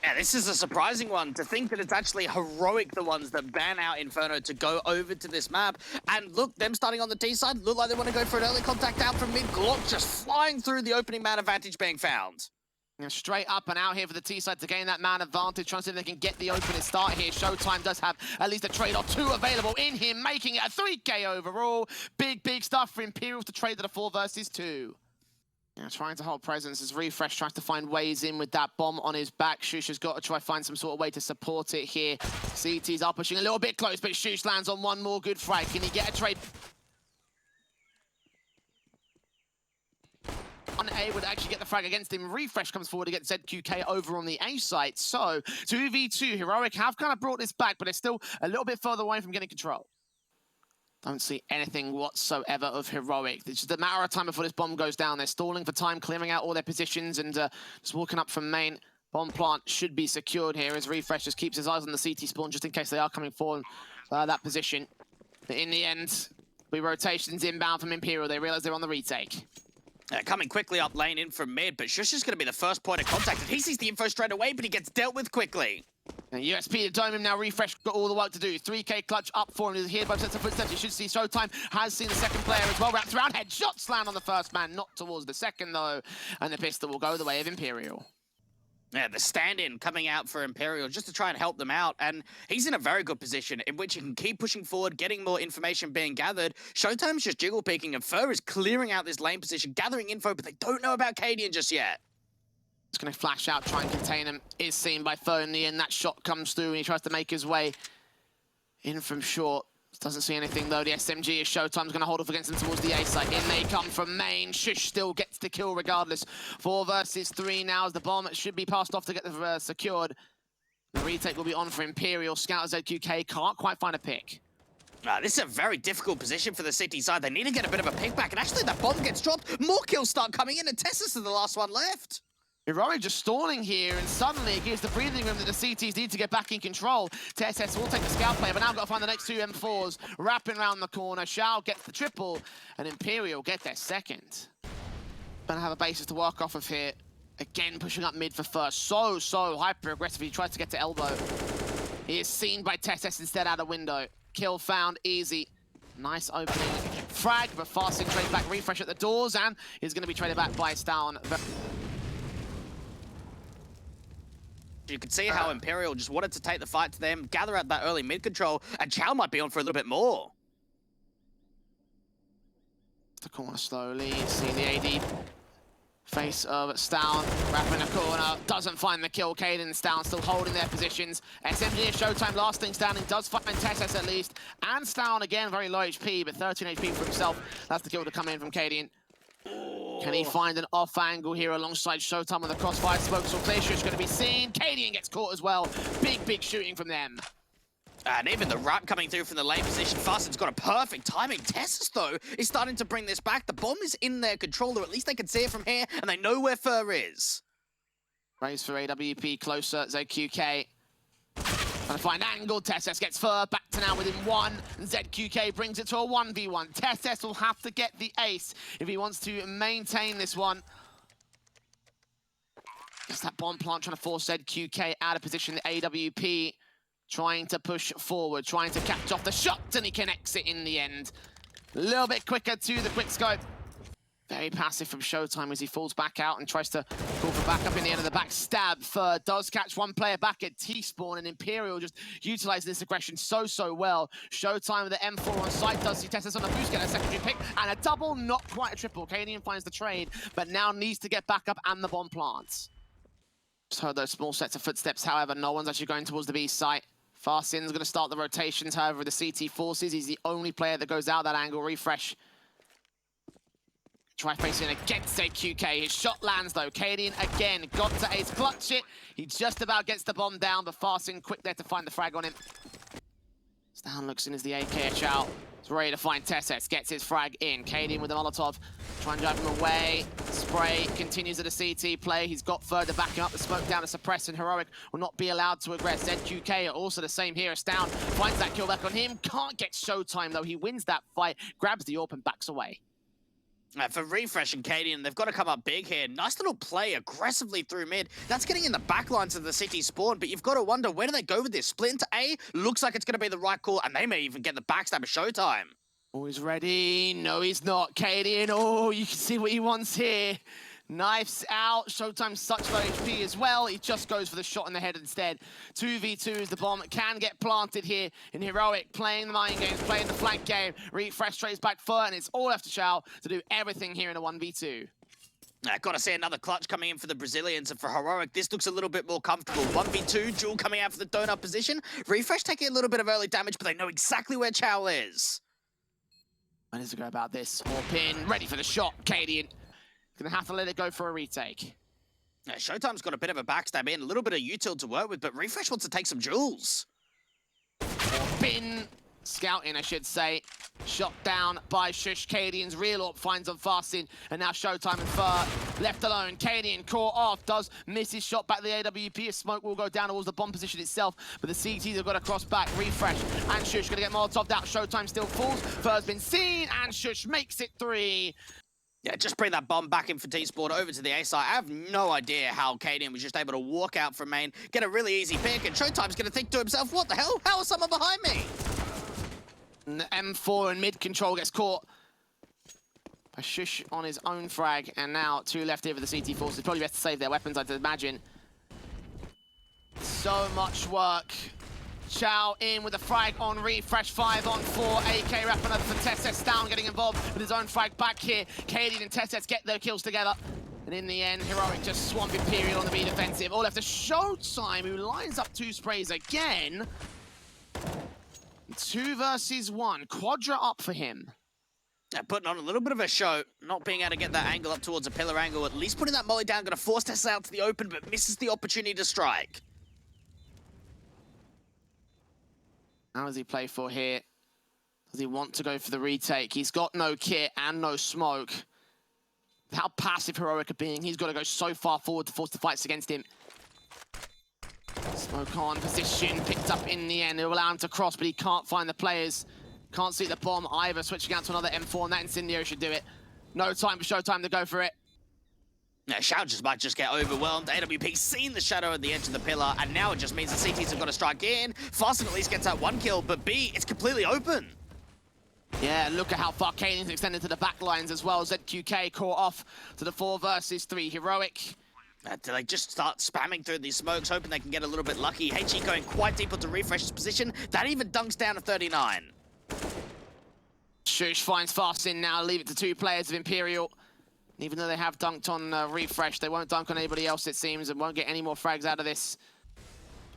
Yeah, this is a surprising one. To think that it's actually Heroic, the ones that ban out Inferno to go over to this map. And look, them starting on the T side, look like they want to go for an early contact out from mid. Glock just flying through, the opening man advantage being found. Straight up and out here for the T side to gain that man advantage, trying to see if they can get the opening start here. Showtime does have at least a trade or two available in him, making it a 3K overall. Big stuff for Imperial to trade to the 4 versus 2. Yeah, trying to hold presence as Refresh tries to find ways in with that bomb on his back. Shush has got to try find some sort of way to support it here. CTs are pushing a little bit close, but Shush lands on one more good frag. Can he get a trade? Unable to actually get the frag against him. Refresh comes forward to get ZQK over on the A site. So 2v2, Heroic have kind of brought this back, but it's still a little bit further away from getting control. Don't see anything whatsoever of Heroic. It's just a matter of time before this bomb goes down. They're stalling for time, clearing out all their positions, and just walking up from main. Bomb plant should be secured here as Refresh just keeps his eyes on the CT spawn just in case they are coming forward that position. But in the end, we rotations inbound from Imperial. They realize they're on the retake. Coming quickly up lane in from mid, but Shush is going to be the first point of contact. And he sees the info straight away, but he gets dealt with quickly. And USP to dome him now. Refresh got all the work to do. 3K clutch up for him. He's here by sets of footsteps. You should see Showtime has seen the second player as well. Wraps around. Headshots land on the first man, not towards the second though. And the pistol will go the way of Imperial. Yeah, the stand-in coming out for Imperial just to try and help them out, and he's in a very good position in which he can keep pushing forward, getting more information being gathered. Showtime's just jiggle peeking, and Fur is clearing out this lane position, gathering info, but they don't know about Cadian just yet. It's going to flash out, try and contain him. Is seen by Fur in the end. That shot comes through, and he tries to make his way in from short. Doesn't see anything though. The SMG is Showtime's going to hold off against them towards the A site. In they come from main. Shush still gets the kill regardless. 4 versus 3 now as the bomb should be passed off to get the secured. The retake will be on for Imperial. Scout ZQK can't quite find a pick. This is a very difficult position for the city side. They need to get a bit of a pick back, and actually that bomb gets dropped. More kills start coming in, and Tessus is the last one left. Heroic just stalling here, and suddenly it gives the breathing room that the CTs need to get back in control. TSS will take the scout player, but now got to find the next 2 M4s. Wrapping around the corner, Shao gets the triple, and Imperial get their second. Gonna have a basis to work off of here. Again, pushing up mid for first. So hyper-aggressive. He tries to get to elbow. He is seen by TSS instead out of window. Kill found, easy. Nice opening frag, but fast in trade back. Refresh at the doors, and he's gonna be traded back by Stown. You could see how Imperial just wanted to take the fight to them, gather out that early mid control, and Chow might be on for a little bit more. The corner slowly, seeing the AD face of Stown, wrapping a corner, doesn't find the kill. Caden Stown still holding their positions. SMG is Showtime, last thing standing, does find Tessus at least, and Stown again, very low HP, but 13 HP for himself. That's the kill to come in from Caden. Can he find an off angle here alongside Showtime on the crossfire? Smoke so clear, is going to be seen. Cadian gets caught as well. Big shooting from them. And even the wrap coming through from the lane position, Fasten's got a perfect timing. Tessus, though, is starting to bring this back. The bomb is in their control, or at least they can see it from here, and they know where Fur is. Raise for AWP, closer, ZQK. Trying to find angle, Tessus gets Fur, back to now within 1, and ZQK brings it to a 1v1. Tessus will have to get the ace if he wants to maintain this one. It's that bomb plant trying to force ZQK out of position, the AWP trying to push forward, trying to catch off the shot, and he connects it in the end. A little bit quicker to the quick scope. Very passive from Showtime as he falls back out and tries to call for backup in the end of the back stab. Fur does catch one player back at T-spawn, and Imperial just utilizes this aggression so well. Showtime with the M4 on site does see Tessus on a boost, get a secondary pick, and a double, not quite a triple. Cadian finds the trade, but now needs to get back up and the bomb plants. Just heard those small sets of footsteps, however, no one's actually going towards the B site. Farsin's going to start the rotations, however, with the CT forces. He's the only player that goes out that angle. Refresh. Try facing against ZQK. His shot lands though. Cadian again got to ace clutch it. He just about gets the bomb down, but Farsin quick there to find the frag on him. Stan looks in as the AK out. He's ready to find Tessus. Gets his frag in. Cadian with the Molotov. Try and drive him away. Spray continues at a CT play. He's got further backing up the smoke down to suppress, and Heroic will not be allowed to aggress. ZQK are also the same here. Stown finds that kill back on him. Can't get Showtime though. He wins that fight, grabs the AWP and backs away. For Refresh and Cadian, they've got to come up big here. Nice little play aggressively through mid. That's getting in the backlines of the city spawn, but you've got to wonder, where do they go with this? Split into A? Looks like it's going to be the right call, and they may even get the backstab of Showtime. Oh, he's ready. No, he's not. Cadian, oh, you can see what he wants here. Knives out. Showtime's such low HP as well. He just goes for the shot in the head instead. 2v2 as the bomb can get planted here in Heroic, playing the mind games, playing the flank game. Refresh trades back foot, and it's all left to Chow to do everything here in a 1v2. Got to see another clutch coming in for the Brazilians, and for Heroic, this looks a little bit more comfortable. 1v2, Jewel coming out for the donut position. Refresh taking a little bit of early damage, but they know exactly where Chow is. How does it go about this? Warp in, ready for the shot. Cadian gonna have to let it go for a retake. Showtime's got a bit of a backstab in, a little bit of util to work with, but Refresh wants to take some jewels. Warp in, scouting, I should say. Shot down by Shush. Cadian's real AWP finds him fasting, and now Showtime and Fur left alone. Cadian caught off, does miss his shot back to the AWP. A smoke will go down towards the bomb position itself, but the CTs have got to cross back. Refresh and Shush gonna get Molotov'd out. Showtime still falls. Fur's been seen, and Shush makes it 3. Yeah, just bring that bomb back in for T-Sport over to the A side. I have no idea how Cadian was just able to walk out from main, get a really easy pick, and Showtime's going to think to himself, what the hell? How is someone behind me? And the M4 in mid-control gets caught by Shush on his own frag, and now 2 left here for the CT forces. Probably best to save their weapons, I'd imagine. So much work. Chow in with a frag on Refresh, 5 on 4. AK wrapping up for Testes down, getting involved with his own frag back here. Cadian and Testes get their kills together. And in the end, Heroic just swamp Imperial on the B defensive. All left to Showtime, who lines up 2 sprays again. 2 versus 1. Quadra up for him. Putting on a little bit of a show, not being able to get that angle up towards a pillar angle. At least putting that molly down, going to force Testes out to the open, but misses the opportunity to strike. How does he play for here? Does he want to go for the retake? He's got no kit and no smoke. How passive Heroic are being. He's got to go so far forward to force the fights against him. Smoke on position, picked up in the end. It'll allow him to cross, but he can't find the players. Can't see the bomb either. Switching out to another M4, and that incendiary should do it. No time for Showtime to go for it. Shao just might just get overwhelmed. AWP seen the shadow at the edge of the pillar, and now it just means the CTs have got to strike in. Fasten at least gets that 1 kill, but B, it's completely open. Yeah, look at how far Cadian's extended to the back lines as well. ZQK caught off to the 4 versus 3 Heroic. Do they just start spamming through these smokes, hoping they can get a little bit lucky? HE going quite deep into Refresh's position. That even dunks down to 39. Shush finds Fasten now, leave it to 2 players of Imperial. Even though they have dunked on Refresh, they won't dunk on anybody else, it seems, and won't get any more frags out of this.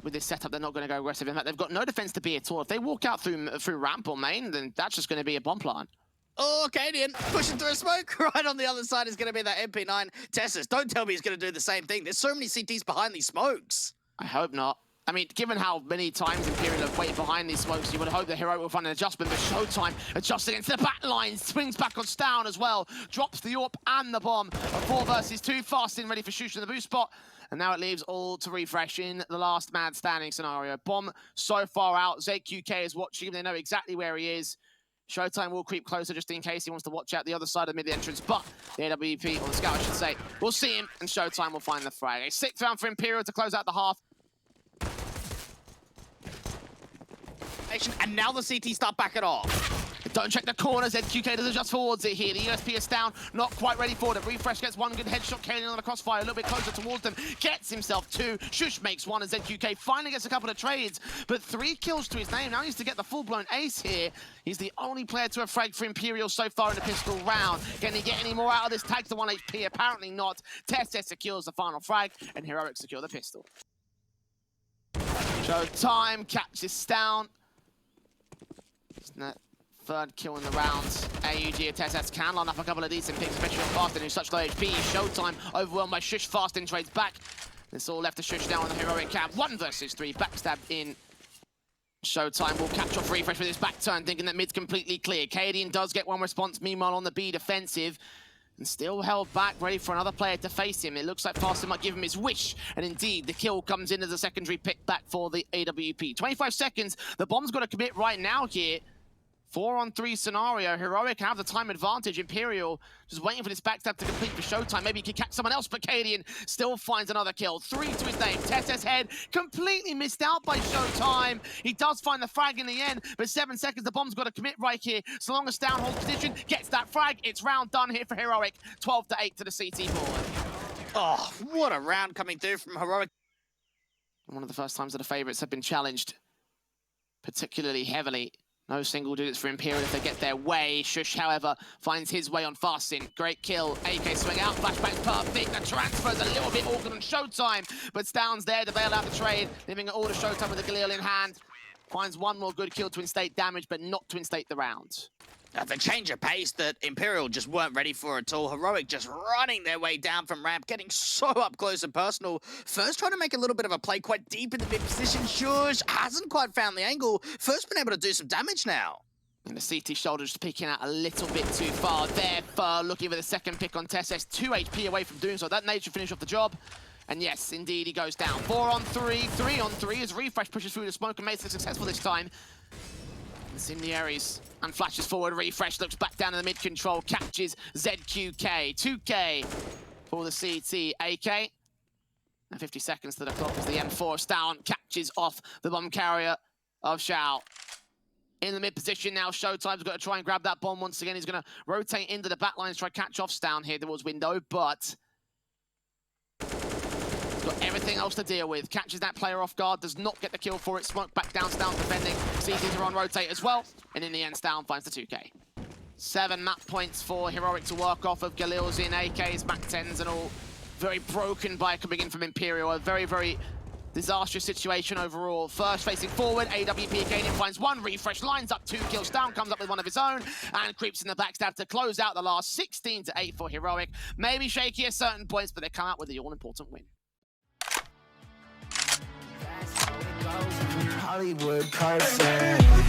With this setup, they're not going to go aggressive. In fact, they've got no defense to be at all. If they walk out through ramp or main, then that's just going to be a bomb plant. Oh, Cadian pushing through a smoke. Right on the other side is going to be that MP9. Testes, don't tell me he's going to do the same thing. There's so many CTs behind these smokes. I hope not. I mean, given how many times Imperial have waited behind these smokes, you would hope the Heroic will find an adjustment, but Showtime adjusting into the back line, swings back on Stown as well, drops the AWP and the bomb. A 4 versus 2, Fasting ready for Shush in the boost spot, and now it leaves all to Refresh in the last man standing scenario. Bomb so far out, ZQK is watching him, they know exactly where he is. Showtime will creep closer just in case he wants to watch out the other side of the mid-entrance, but the AWP, or the scout I should say, will see him, and Showtime will find the frag. A 6th round for Imperial to close out the half. And now the CT start backing off. Don't check the corners, ZQK does adjust towards it here. The USP is down, not quite ready for it. Refresh gets 1 good headshot, Cadian on the crossfire, a little bit closer towards them. Gets himself 2, Shush makes 1, and ZQK finally gets a couple of trades. But 3 kills to his name, now he needs to get the full-blown ace here. He's the only player to have fragged for Imperial so far in the pistol round. Can he get any more out of this? Tags the 1 HP, apparently not. Testes secures the final frag, and Heroic secure the pistol. Showtime catches down. That 3rd kill in the round. AUG and Testes can line up a couple of decent picks, especially on Fasting, who's such low HP. Showtime overwhelmed by Shush. Fasting trades back. It's all left to Shush down on the Heroic cab. 1 versus 3, backstab in. Showtime will catch off Refresh with his back turn, thinking that mid's completely clear. Cadian does get 1 response, meanwhile on the B defensive. And still held back, ready for another player to face him. It looks like Fasting might give him his wish. And indeed, the kill comes in as a secondary pick back for the AWP. 25 seconds. The bomb's got to commit right now here. 4-on-3 scenario. Heroic have the time advantage. Imperial just waiting for this backstab to complete for Showtime. Maybe he can catch someone else, but Cadian still finds another kill. 3 to his name. Tessa's head completely missed out by Showtime. He does find the frag in the end, but 7 seconds. The bomb's got to commit right here. So long as Down holds position, gets that frag. It's round done here for Heroic. 12-8 to the CT board. Oh, what a round coming through from Heroic. One of the first times that the favourites have been challenged particularly heavily. No single digits for Imperial if they get their way. Shush, however, finds his way on Fasting. Great kill. AK swing out. Flashback's perfect. The transfer's a little bit awkward on Showtime, but Stown's there to bail out the trade, leaving it all to Showtime with the Galil in hand. Finds one more good kill to instate damage, but not to instate the round. The change of pace that Imperial just weren't ready for at all. Heroic just running their way down from ramp, getting so up close and personal. First trying to make a little bit of a play quite deep in the mid position. Shush hasn't quite found the angle. First been able to do some damage now. And the CT shoulder just peeking out a little bit too far there. Fur looking for the second pick on Tess. 2 HP away from doing so. That nade should finish off the job. And yes, indeed, he goes down. 4-on-3, 3-on-3 as Refresh pushes through the smoke and makes it successful this time. Incendiaries and flashes forward. Refresh looks back down in the mid control, catches ZQK. 2K for the CT. AK. And 50 seconds to the clock as the M4 Down catches off the bomb carrier of Shao. In the mid position now, Showtime's got to try and grab that bomb once again. He's going to rotate into the back lines, try to catch off Stown here towards window, but got everything else to deal with. Catches that player off guard, does not get the kill for it. Smoke back down, Stown defending. CTs are on rotate as well. And in the end, Stown finds the 2K. 7 map points for Heroic to work off of. Galil's in, AKs, Mac 10s and all. Very broken by coming in from Imperial. A very, very disastrous situation overall. First facing forward, AWP again, finds one. Refresh lines up 2 kills. Down comes up with one of his own and creeps in the backstab to close out the last. 16-8 for Heroic. Maybe shaky at certain points, but they come out with the all-important win. Hollywood person.